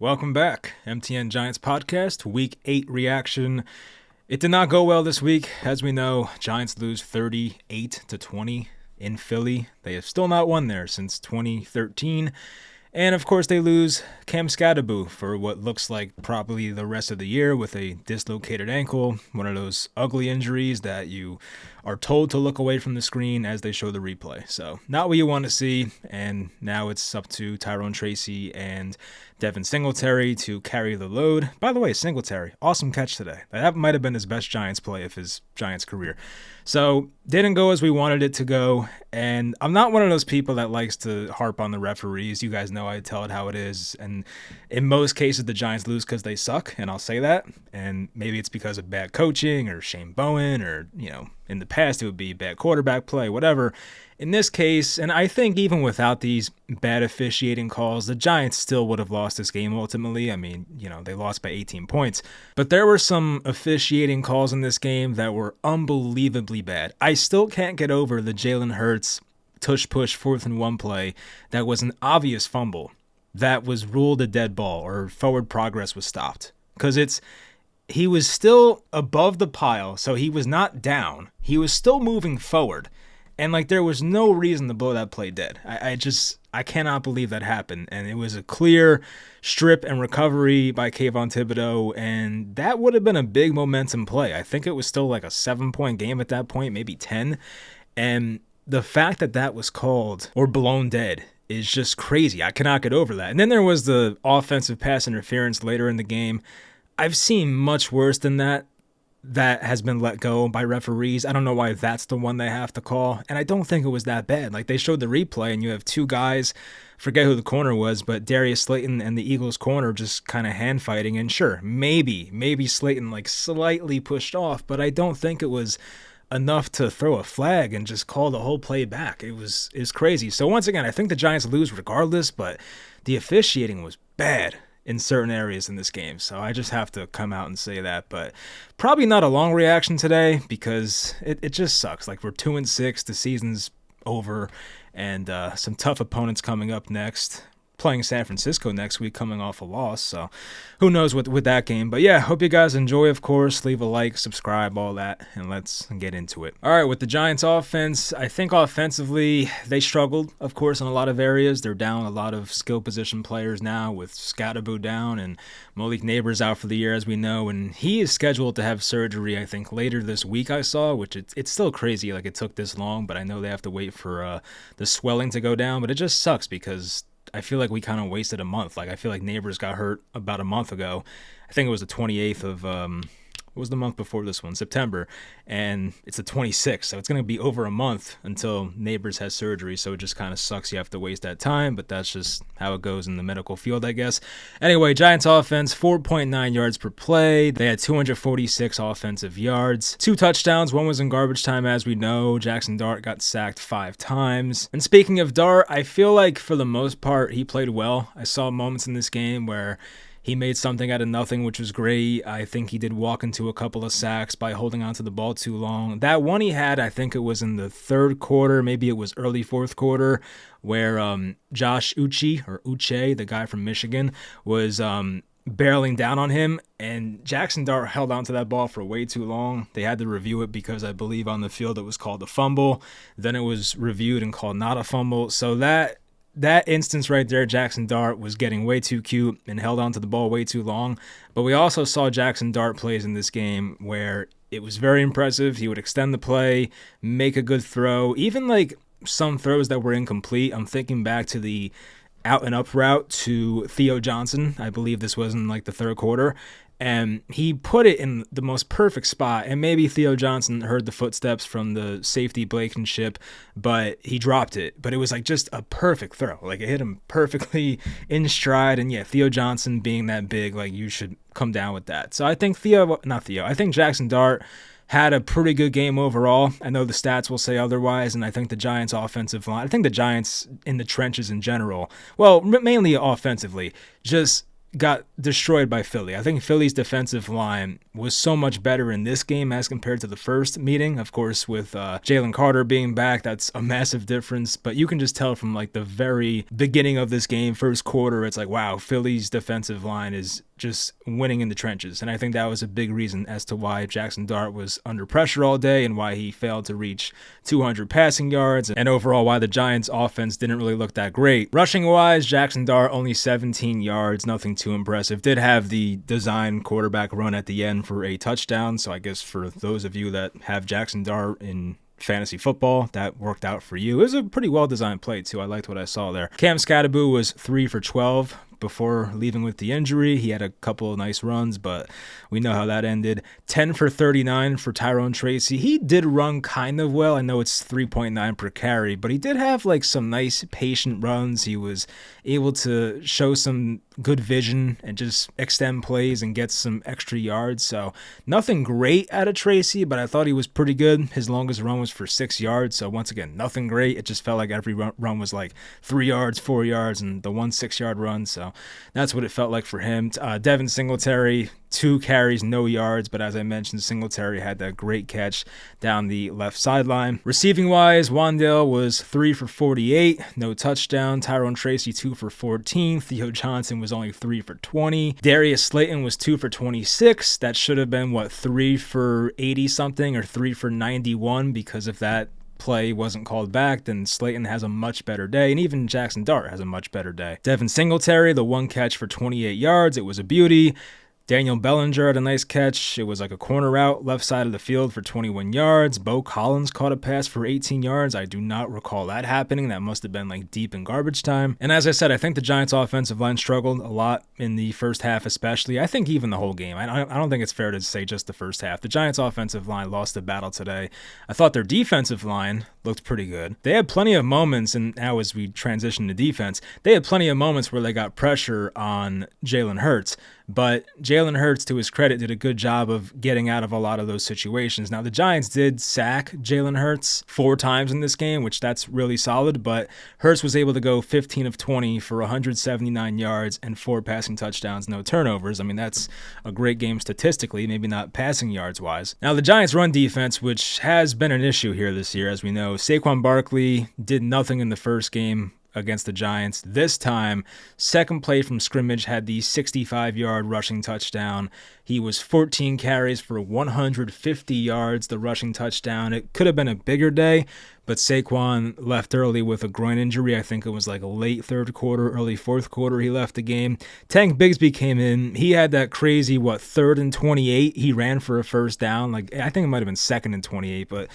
Welcome back, MTN Giants podcast, week 8 reaction. It did not go well this week. As we know, Giants lose 38-20 in Philly. They have still not won there since 2013. And of course, they lose Cam Skattebo for what looks like probably the rest of the year with a dislocated ankle, one of those ugly injuries that you are told to look away from the screen as they show the replay. So not what you want to see, and now it's up to Tyrone Tracy and Devin Singletary to carry the load. By the way, Singletary, awesome catch today. That might have been his best Giants play of his Giants career. So didn't go as we wanted it to go, and I'm not one of those people that likes to harp on the referees. You guys know I tell it how it is, and in most cases the Giants lose because they suck, and I'll say that, and maybe it's because of bad coaching or Shane Bowen or, in the past it would be bad quarterback play, whatever. In this case, and I think even without these bad officiating calls, the Giants still would have lost this game ultimately. I mean, they lost by 18 points. But there were some officiating calls in this game that were unbelievably bad. I still can't get over the Jalen Hurts tush-push 4th and 1 play that was an obvious fumble that was ruled a dead ball or forward progress was stopped. Because he was still above the pile, so he was not down. He was still moving forward. And there was no reason to blow that play dead. I cannot believe that happened. And it was a clear strip and recovery by Kayvon Thibodeau. And that would have been a big momentum play. I think it was still like a 7-point game at that point, maybe 10. And the fact that that was called or blown dead is just crazy. I cannot get over that. And then there was the offensive pass interference later in the game. I've seen much worse than that has been let go by referees. I don't know why that's the one they have to call, and I don't think it was that bad. They showed the replay, and you have two guys, forget who the corner was, but Darius Slayton and the Eagles corner just kind of hand fighting, and sure, maybe Slayton slightly pushed off, but I don't think it was enough to throw a flag and just call the whole play back. It's crazy. So once again, I think the Giants lose regardless, but the officiating was bad in certain areas in this game. So I just have to come out and say that, but probably not a long reaction today because it just sucks. We're 2-6, the season's over, and some tough opponents coming up next. Playing San Francisco next week, coming off a loss, so who knows with that game. But yeah, hope you guys enjoy, of course. Leave a like, subscribe, all that, and let's get into it. All right, with the Giants offense, I think offensively they struggled, of course, in a lot of areas. They're down a lot of skill position players now, with Skattebo down and Malik Neighbors out for the year, as we know, and he is scheduled to have surgery, I think, later this week, I saw, which it's still crazy it took this long, but I know they have to wait for the swelling to go down, but it just sucks because I feel like we kind of wasted a month. I feel like Neighbors got hurt about a month ago. I think it was the 28th of, what was the month before this one? September. And it's the 26th, so it's going to be over a month until Neighbors has surgery, so it just kind of sucks you have to waste that time, but that's just how it goes in the medical field, I guess. Anyway, Giants offense, 4.9 yards per play. They had 246 offensive yards. 2 touchdowns, one was in garbage time, as we know. Jackson Dart got sacked 5 times. And speaking of Dart, I feel like for the most part, he played well. I saw moments in this game where he made something out of nothing, which was great. I think he did walk into a couple of sacks by holding onto the ball too long. That one he had, I think it was in the third quarter, maybe it was early fourth quarter, where Josh Uche, the guy from Michigan, was barreling down on him, and Jackson Dart held onto that ball for way too long. They had to review it because I believe on the field it was called a fumble. Then it was reviewed and called not a fumble. So that instance right there, Jackson Dart was getting way too cute and held onto the ball way too long. But we also saw Jackson Dart plays in this game where it was very impressive. He would extend the play, make a good throw, even some throws that were incomplete. I'm thinking back to the out and up route to Theo Johnson. I believe this was in the third quarter. And he put it in the most perfect spot. And maybe Theo Johnson heard the footsteps from the safety Blankenship, but he dropped it. But it was just a perfect throw. It hit him perfectly in stride. And yeah, Theo Johnson being that big, you should come down with that. So I think I think Jackson Dart had a pretty good game overall. I know the stats will say otherwise, and I think the Giants' offensive line, I think the Giants in the trenches in general, well, mainly offensively, just got destroyed by Philly. I think Philly's defensive line was so much better in this game as compared to the first meeting. Of course, with Jalen Carter being back, that's a massive difference. But you can just tell from like the very beginning of this game, first quarter, it's like, wow, Philly's defensive line is just winning in the trenches. And I think that was a big reason as to why Jackson Dart was under pressure all day and why he failed to reach 200 passing yards, and overall why the Giants offense didn't really look that great. Rushing wise, Jackson Dart only 17 yards, nothing too impressive. Did have the design quarterback run at the end for a touchdown, so I guess for those of you that have Jackson Dart in fantasy football, that worked out for you. It was a pretty well-designed play, too. I liked what I saw there. Cam Skattebo was 3 for 12 before leaving with the injury. He had a couple of nice runs, but we know how that ended. 10 for 39 for Tyrone Tracy. He did run kind of well. I know it's 3.9 per carry, but he did have like some nice patient runs. He was able to show some good vision and just extend plays and get some extra yards. So nothing great out of Tracy, but I thought he was pretty good. His longest run was for 6 yards. So once again, nothing great. It just felt like every run was like 3 yards, 4 yards, and the 1 6-yard run. So that's what it felt like for him. Devin Singletary, 2 carries, no yards, but as I mentioned, Singletary had that great catch down the left sideline. Receiving wise, Wandale was 3 for 48, no touchdown. Tyrone Tracy 2 for 14. Theo Johnson was only 3 for 20. Darius Slayton was 2 for 26. That should have been 3 for 80 something or 3 for 91, because if that play wasn't called back, then Slayton has a much better day, and even Jackson Dart has a much better day. Devin Singletary, the 1 catch for 28 yards. It was a beauty. Daniel Bellinger had a nice catch. It was like a corner route, left side of the field for 21 yards. Bo Collins caught a pass for 18 yards. I do not recall that happening. That must have been like deep in garbage time. And as I said, I think the Giants offensive line struggled a lot in the first half especially. I think even the whole game. I don't think it's fair to say just the first half. The Giants offensive line lost the battle today. I thought their defensive line looked pretty good. They had plenty of moments, and now as we transition to defense, they had plenty of moments where they got pressure on Jalen Hurts. But Jalen Hurts, to his credit, did a good job of getting out of a lot of those situations. Now, the Giants did sack Jalen Hurts 4 times in this game, which that's really solid, but Hurts was able to go 15 of 20 for 179 yards and 4 passing touchdowns, no turnovers. I mean, that's a great game statistically, maybe not passing yards-wise. Now, the Giants' run defense, which has been an issue here this year, as we know, Saquon Barkley did nothing in the first game against the Giants. This time, second play from scrimmage, had the 65-yard rushing touchdown. He was 14 carries for 150 yards, the rushing touchdown. It could have been a bigger day, but Saquon left early with a groin injury. I think it was like a late third quarter, early fourth quarter he left the game. Tank Bigsby came in. He had that crazy, 3rd and 28. He ran for a first down. I think it might have been 2nd and 28, but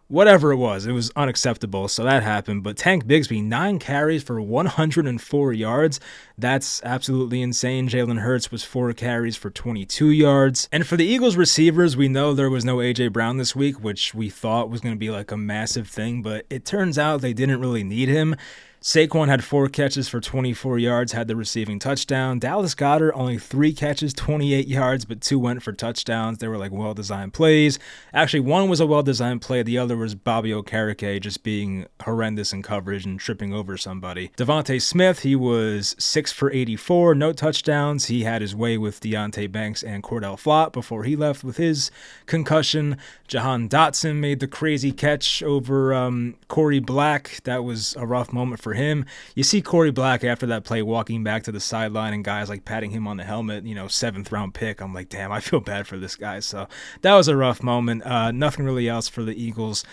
whatever it was unacceptable, so that happened. But Tank Bigsby, 9 carries for 104 yards. That's absolutely insane. Jalen Hurts was 4 carries for 22 yards. And for the Eagles receivers, we know there was no A.J. Brown this week, which we thought was going to be like a massive thing, but it turns out they didn't really need him. Saquon had 4 catches for 24 yards, had the receiving touchdown. Dallas Goedert, only 3 catches, 28 yards, but 2 went for touchdowns. They were like well-designed plays. Actually, one was a well-designed play. The other was Bobby Okereke just being horrendous in coverage and tripping over somebody. Devontae Smith, he was 6 for 84, no touchdowns. He had his way with Deontay Banks and Cordell Flott before he left with his concussion. Jahan Dotson made the crazy catch over Corey Black. That was a rough moment for him. You see Corey Black after that play walking back to the sideline and guys like patting him on the helmet, 7th round pick. I'm like, damn, I feel bad for this guy. So that was a rough moment. Nothing really else for the Eagles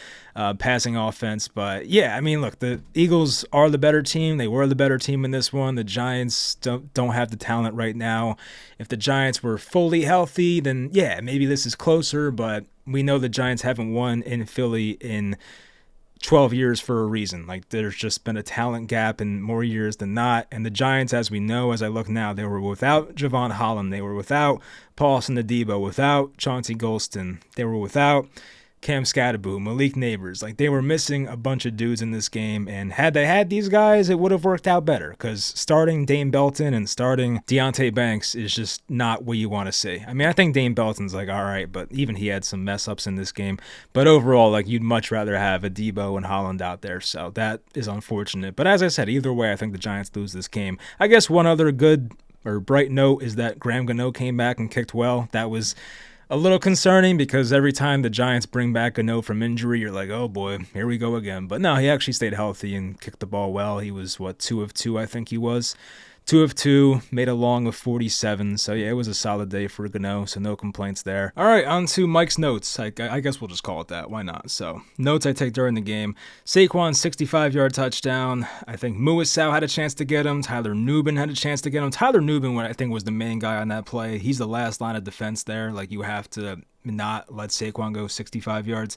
passing offense. But yeah, I mean, look, the Eagles are the better team. They were the better team in this one. The Giants don't have the talent right now. If the Giants were fully healthy, then yeah, maybe this is closer, but we know the Giants haven't won in Philly in 12 years for a reason. There's just been a talent gap in more years than not. And the Giants, as we know, as I look now, they were without Javon Holland. They were without Paulson Adebo, without Chauncey Golston. They were without Cam Skattebo, Malik Neighbors. They were missing a bunch of dudes in this game, and had they had these guys, it would have worked out better, because starting Dane Belton and starting Deontay Banks is just not what you want to see. I mean, I think Dane Belton's all right, but even he had some mess-ups in this game. But overall, you'd much rather have Adebo and Holland out there, so that is unfortunate. But as I said, either way, I think the Giants lose this game. I guess one other good bright note is that Graham Gano came back and kicked well. That was a little concerning because every time the Giants bring back Gano from injury, you're like, oh boy, here we go again. But no, he actually stayed healthy and kicked the ball well. He was, 2 of 2, I think he was. 2 of 2, made a long of 47. So yeah, it was a solid day for Gano, so no complaints there. All right, on to Mike's notes. I guess we'll just call it that. Why not? So notes I take during the game. Saquon's 65-yard touchdown. I think Muasau had a chance to get him. Tyler Nubin had a chance to get him. Tyler Nubin, I think, was the main guy on that play. He's the last line of defense there. Like, you have to not let Saquon go 65 yards.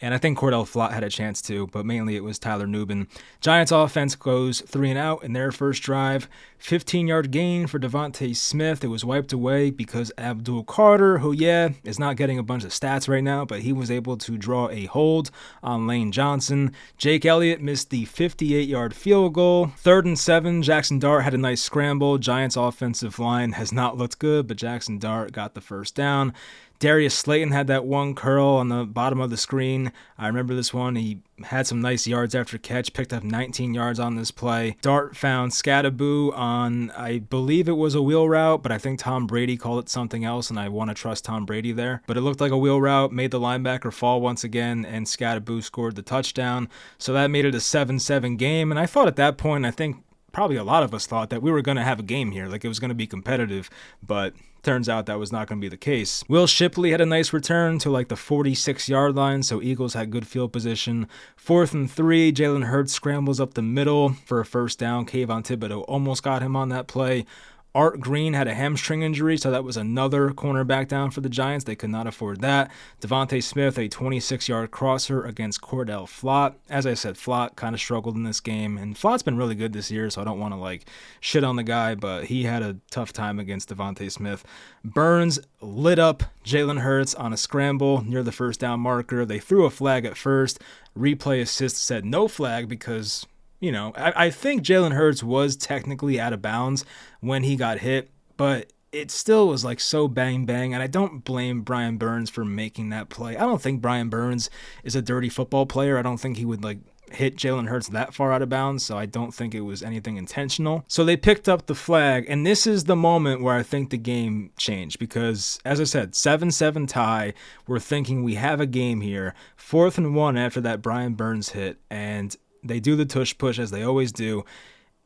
And I think Cordell Flott had a chance too, but mainly it was Tyler Nubin. Giants offense goes 3 and out in their first drive. 15-yard gain for Devontae Smith. It was wiped away because Abdul Carter, who, is not getting a bunch of stats right now, but he was able to draw a hold on Lane Johnson. Jake Elliott missed the 58-yard field goal. 3rd and 7, Jackson Dart had a nice scramble. Giants offensive line has not looked good, but Jackson Dart got the first down. Darius Slayton had that one curl on the bottom of the screen. I remember this one. He had some nice yards after catch, picked up 19 yards on this play. Dart found Skattebo on, I believe it was a wheel route, but I think Tom Brady called it something else, and I want to trust Tom Brady there. But it looked like a wheel route, made the linebacker fall once again, and Skattebo scored the touchdown. So that made it a 7-7 game, and I thought at that point, I think probably a lot of us thought that we were going to have a game here, like it was going to be competitive, but turns out that was not going to be the case. Will Shipley had a nice return to like the 46-yard line, so Eagles had good field position. 4th and 3, Jalen Hurts scrambles up the middle for a first down. Kayvon Thibodeau almost got him on that play. Art Green had a hamstring injury, so that was another cornerback down for the Giants. They could not afford that. Devontae Smith, a 26-yard crosser against Cordell Flott. As I said, Flott kind of struggled in this game, and Flott's been really good this year, so I don't want to shit on the guy, but he had a tough time against Devontae Smith. Burns lit up Jalen Hurts on a scramble near the first down marker. They threw a flag at first. Replay assist said no flag because, I think Jalen Hurts was technically out of bounds when he got hit, but it still was so bang bang, and I don't blame Brian Burns for making that play. I don't think Brian Burns is a dirty football player. I don't think he would hit Jalen Hurts that far out of bounds, so I don't think it was anything intentional. So they picked up the flag, and this is the moment where I think the game changed because, as I said, 7-7 tie. We're thinking we have a game here. 4th and 1 after that Brian Burns hit, and they do the tush push as they always do,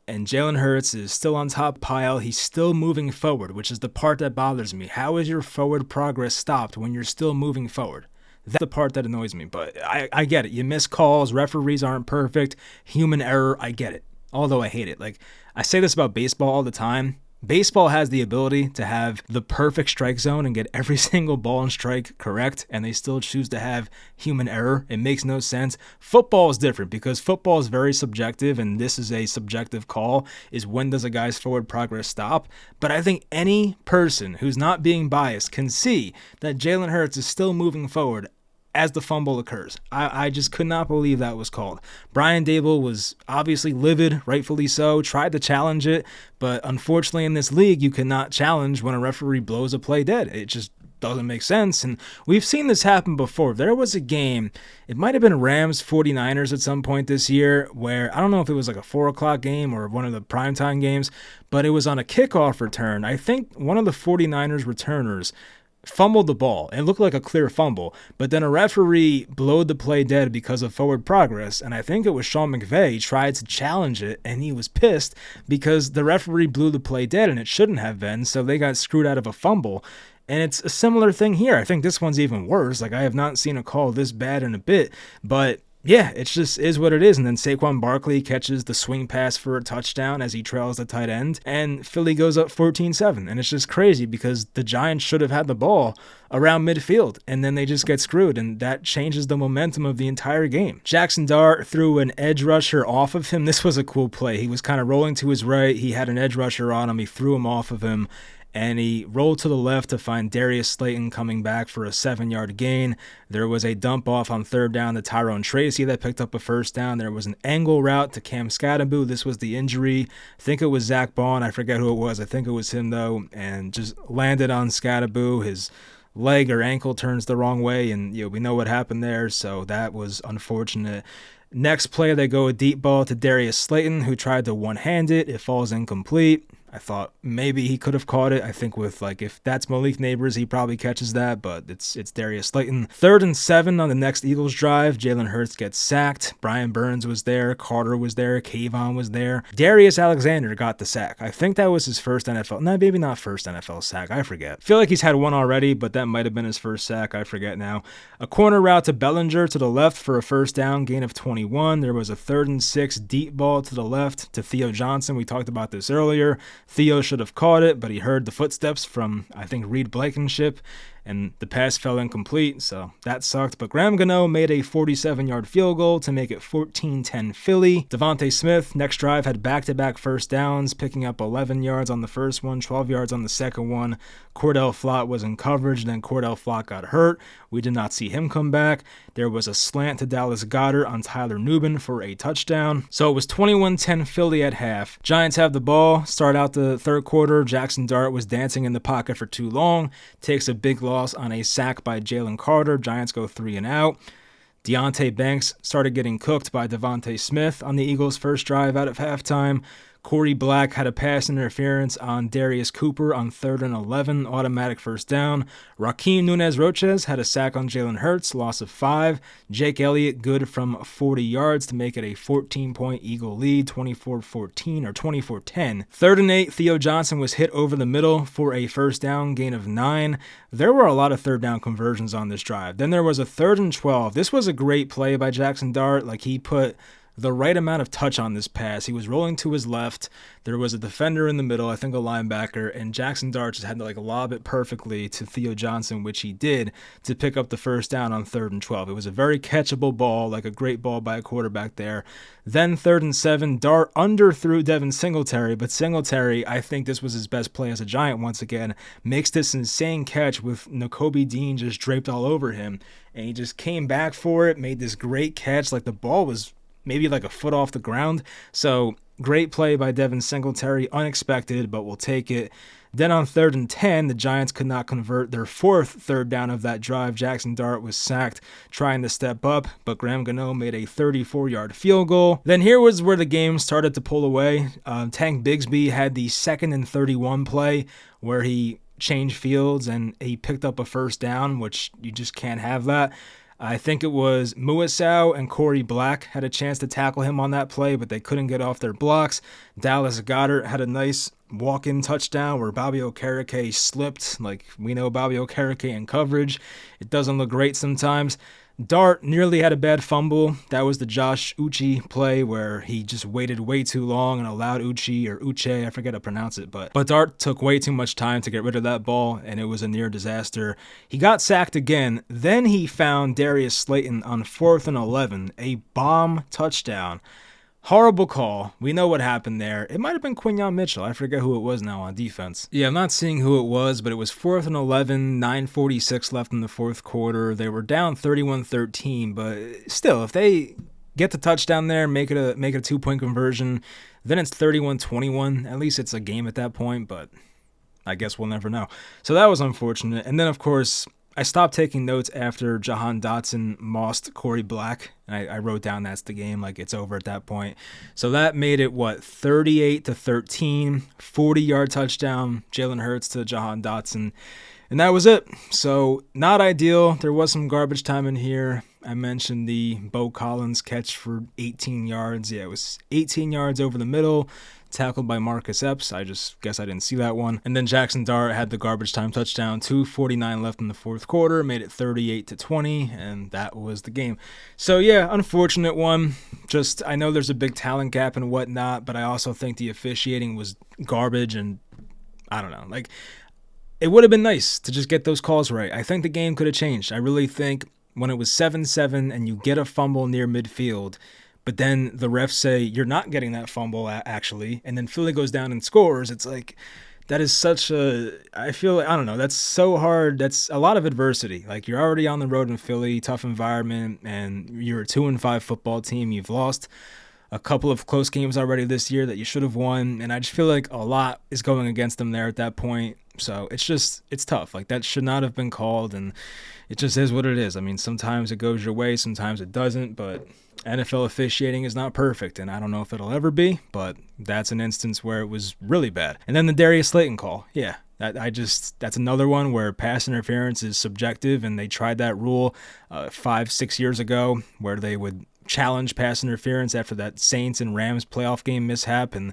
and Jalen Hurts is still on top pile. He's still moving forward, which is the part that bothers me. How is your forward progress stopped when you're still moving forward? That's the part that annoys me, but I get it. You miss calls, referees aren't perfect, human error, I get it. Although I hate it. I say this about baseball all the time. Baseball has the ability to have the perfect strike zone and get every single ball and strike correct, and they still choose to have human error. It makes no sense. Football is different because football is very subjective, and this is a subjective call, is when does a guy's forward progress stop? But I think any person who's not being biased can see that Jalen Hurts is still moving forward as the fumble occurs. I just could not believe that was called. Brian Dable was obviously livid, rightfully so, tried to challenge it, but unfortunately in this league, you cannot challenge when a referee blows a play dead. It just doesn't make sense, and we've seen this happen before. There was a game, it might have been Rams 49ers at some point this year, where I don't know if it was a 4 o'clock game or one of the primetime games, but it was on a kickoff return. I think one of the 49ers returners fumbled the ball. It looked like a clear fumble, but then a referee blowed the play dead because of forward progress, and I think it was Sean McVay tried to challenge it, and he was pissed because the referee blew the play dead, and it shouldn't have been, so they got screwed out of a fumble. And it's a similar thing here. I think this one's even worse. I have not seen a call this bad in a bit, but yeah, it just is what it is. And then Saquon Barkley catches the swing pass for a touchdown as he trails the tight end, and Philly goes up 14-7. And it's just crazy because the Giants should have had the ball around midfield, and then they just get screwed, and that changes the momentum of the entire game. Jackson Dart threw an edge rusher off of him. This was a cool play. He was kind of rolling to his right. He had an edge rusher on him. He threw him off of him, and he rolled to the left to find Darius Slayton coming back for a 7-yard gain. There was a dump off on 3rd down to Tyrone Tracy that picked up a first down. There was an angle route to Cam Skattebo. This was the injury. I think it was Zach Bond. I forget who it was. I think it was him, though, and just landed on Skattebo. His leg or ankle turns the wrong way, and we know what happened there, so that was unfortunate. Next play, they go a deep ball to Darius Slayton, who tried to one-hand it. It falls incomplete. I thought maybe he could have caught it. I think with if that's Malik Neighbors, he probably catches that, but it's Darius Slayton. 3rd and 7 on the next Eagles drive. Jalen Hurts gets sacked. Brian Burns was there. Carter was there. Kayvon was there. Darius Alexander got the sack. I think that was his first NFL. No, maybe not first NFL sack. I forget. I feel like he's had one already, but that might have been his first sack. I forget now. A corner route to Bellinger to the left for a first down, gain of 21. There was a 3rd and 6 deep ball to the left to Theo Johnson. We talked about this earlier. Theo should have caught it, but he heard the footsteps from, I think, Reed Blankenship, and the pass fell incomplete, so that sucked. But Graham Gano made a 47-yard field goal to make it 14-10 Philly. Devontae Smith, next drive, had back-to-back first downs, picking up 11 yards on the first one, 12 yards on the second one. Cordell Flott was in coverage, then Cordell Flott got hurt. We did not see him come back. There was a slant to Dallas Goedert on Tyler Nubin for a touchdown. So it was 21-10 Philly at half. Giants have the ball, start out the third quarter. Jackson Dart was dancing in the pocket for too long, takes a big loss on a sack by Jalen Carter. Giants go 3 and out. Deonte Banks started getting cooked by Devontae Smith on the Eagles' first drive out of halftime. Corey Black had a pass interference on Darius Cooper on 3rd and 11, automatic first down. Raheem Nunez-Roches had a sack on Jalen Hurts, loss of 5. Jake Elliott good from 40 yards to make it a 14-point Eagle lead, 24-14 or 24-10. 3rd and 8, Theo Johnson was hit over the middle for a first down, gain of 9. There were a lot of third down conversions on this drive. Then there was a 3rd and 12. This was a great play by Jackson Dart. He put the right amount of touch on this pass. He was rolling to his left. There was a defender in the middle, I think a linebacker, and Jackson Dart just had to lob it perfectly to Theo Johnson, which he did, to pick up the first down on 3rd and 12. It was a very catchable ball, a great ball by a quarterback there. Then 3rd and 7, Dart underthrew Devin Singletary, but Singletary, I think this was his best play as a Giant once again, makes this insane catch with Nakobe Dean just draped all over him, and he just came back for it, made this great catch. The ball was maybe a foot off the ground. So great play by Devin Singletary, unexpected, but we'll take it. Then on 3rd and 10, the Giants could not convert their 4th third down of that drive. Jackson Dart was sacked trying to step up, but Graham Gano made a 34-yard field goal. Then here was where the game started to pull away. Tank Bigsby had the 2nd and 31 play where he changed fields and he picked up a first down, which you just can't have that. I think it was Muasau and Corey Black had a chance to tackle him on that play, but they couldn't get off their blocks. Dallas Goedert had a nice walk-in touchdown where Bobby Okereke slipped. We know Bobby Okereke in coverage. It doesn't look great sometimes. Dart nearly had a bad fumble. That was the Josh Uche play where he just waited way too long and allowed Uche, I forget how to pronounce it, but Dart took way too much time to get rid of that ball, and it was a near disaster. He got sacked again. Then he found Darius Slayton on 4th and 11, a bomb touchdown. Horrible call. We know what happened there. It might have been Quinyon Mitchell. I forget who it was now on defense. Yeah, I'm not seeing who it was, but it was 4th and 11, 9:46 left in the fourth quarter. They were down 31-13, but still, if they get the touchdown there, make it a 2-point conversion, then it's 31-21. At least it's a game at that point, but I guess we'll never know. So that was unfortunate. And then, of course, I stopped taking notes after Jahan Dotson mossed Corey Black. I wrote down that's the game, it's over at that point. So that made it, 38-13, 40-yard touchdown, Jalen Hurts to Jahan Dotson. And that was it. So not ideal. There was some garbage time in here. I mentioned the Bo Collins catch for 18 yards. Yeah, it was 18 yards over the middle, tackled by Marcus Epps. I just guess I didn't see that one. And then Jackson Dart had the garbage time touchdown, 2:49 left in the fourth quarter, made it 38-20, and that was the game. So yeah, unfortunate one. Just, I know there's a big talent gap and whatnot, but I also think the officiating was garbage, and I don't know. It would have been nice to just get those calls right. I think the game could have changed. I really think when it was 7-7 and you get a fumble near midfield, but then the refs say you're not getting that fumble actually, and then Philly goes down and scores, it's that is such a, I don't know, that's so hard. That's a lot of adversity. You're already on the road in Philly, tough environment, and you're a 2-5 football team. You've lost a couple of close games already this year that you should have won, and I just feel like a lot is going against them there at that point. So it's tough. That should not have been called, and it just is what it is. I mean, sometimes it goes your way, sometimes it doesn't, but NFL officiating is not perfect, and I don't know if it'll ever be, but that's an instance where it was really bad. And then the Darius Slayton call. Yeah, that's another one where pass interference is subjective, and they tried that rule 5-6 years ago where they would challenge pass interference after that Saints and Rams playoff game mishap, and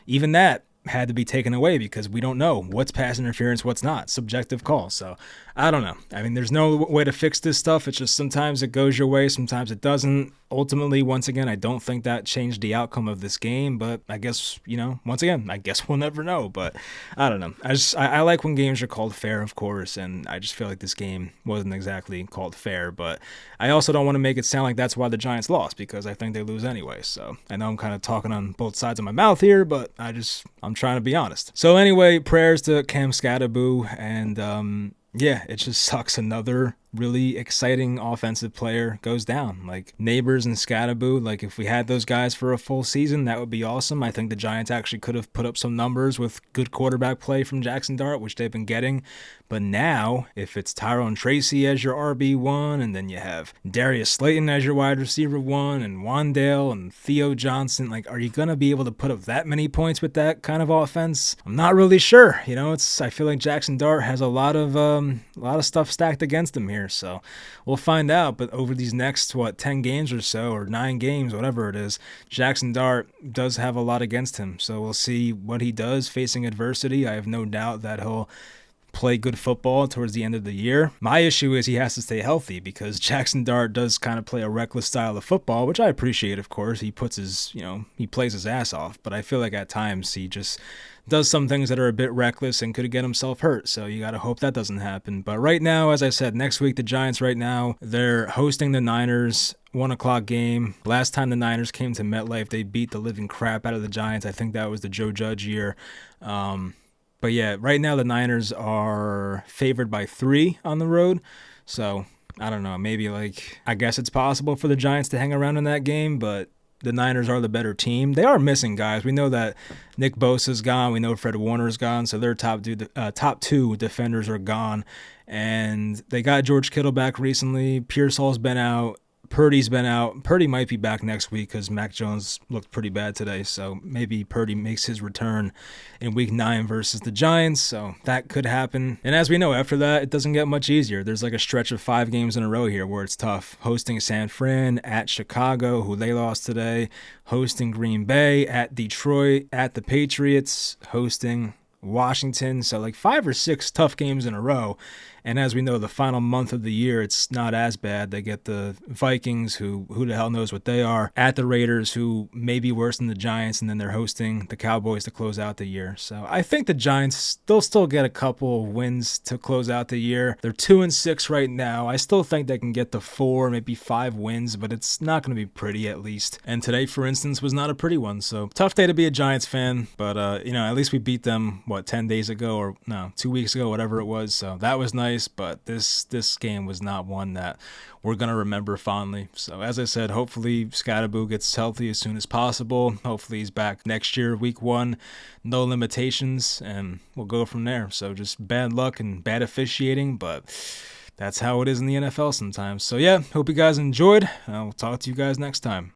even that had to be taken away because we don't know what's pass interference, what's not. Subjective call. So I don't know. I mean, there's no way to fix this stuff. It's just sometimes it goes your way, sometimes it doesn't. Ultimately, once again, I don't think that changed the outcome of this game, but I guess, once again, I guess we'll never know, but I don't know. I like when games are called fair, of course, and I just feel like this game wasn't exactly called fair, but I also don't want to make it sound like that's why the Giants lost, because I think they lose anyway. So I know I'm kind of talking on both sides of my mouth here, but I'm trying to be honest. So anyway, prayers to Cam Skattebo, and yeah, it just sucks. Another really exciting offensive player goes down. Like Neighbors and Skattebo, like if we had those guys for a full season, that would be awesome. I think the Giants actually could have put up some numbers with good quarterback play from Jackson Dart, which they've been getting. But now, if it's Tyrone Tracy as your RB1, and then you have Darius Slayton as your wide receiver 1, and Wandale and Theo Johnson, like, are you going to be able to put up that many points with that kind of offense? I'm not really sure. I feel like Jackson Dart has a lot of stuff stacked against him here. So we'll find out. But over these next, 10 games or so, or 9 games, whatever it is, Jackson Dart does have a lot against him. So we'll see what he does facing adversity. I have no doubt that he'll play good football towards the end of the year. My issue is he has to stay healthy, because Jackson Dart does kind of play a reckless style of football, which I appreciate, of course. He puts he plays his ass off, but I feel like at times he just does some things that are a bit reckless and could get himself hurt. So you got to hope that doesn't happen. But right now, as I said, next week, the Giants they're hosting the Niners. 1:00 game. Last time the Niners came to MetLife, they beat the living crap out of the Giants. I think that was the Joe Judge year. But yeah, right now the Niners are favored by 3 on the road. So I don't know, maybe I guess it's possible for the Giants to hang around in that game, but the Niners are the better team. They are missing guys. We know that Nick Bosa's gone. We know Fred Warner's gone. So their top 2 defenders are gone. And they got George Kittle back recently. Pearsall's been out. Purdy's been out. Purdy might be back next week because Mac Jones looked pretty bad today. So maybe Purdy makes his return in week 9 versus the Giants. So that could happen. And as we know, after that, it doesn't get much easier. There's a stretch of 5 games in a row here where it's tough. Hosting San Fran, at Chicago, who they lost today. Hosting Green Bay, at Detroit, at the Patriots, hosting Washington. So 5 or 6 tough games in a row. And as we know, the final month of the year, it's not as bad. They get the Vikings, who the hell knows what they are, at the Raiders, who may be worse than the Giants, and then they're hosting the Cowboys to close out the year. So I think the Giants, they'll still get a couple wins to close out the year. They're 2-6 right now. I still think they can get to 4, maybe 5 wins, but it's not going to be pretty, at least. And today, for instance, was not a pretty one. So tough day to be a Giants fan, but at least we beat them 10 days ago, or no, 2 weeks ago, whatever it was. So that was nice. But this game was not one that we're going to remember fondly. So as I said, hopefully Skattebo gets healthy as soon as possible. Hopefully he's back next year, week 1, no limitations, and we'll go from there. So just bad luck and bad officiating, but that's how it is in the NFL sometimes. So yeah, hope you guys enjoyed. I'll talk to you guys next time.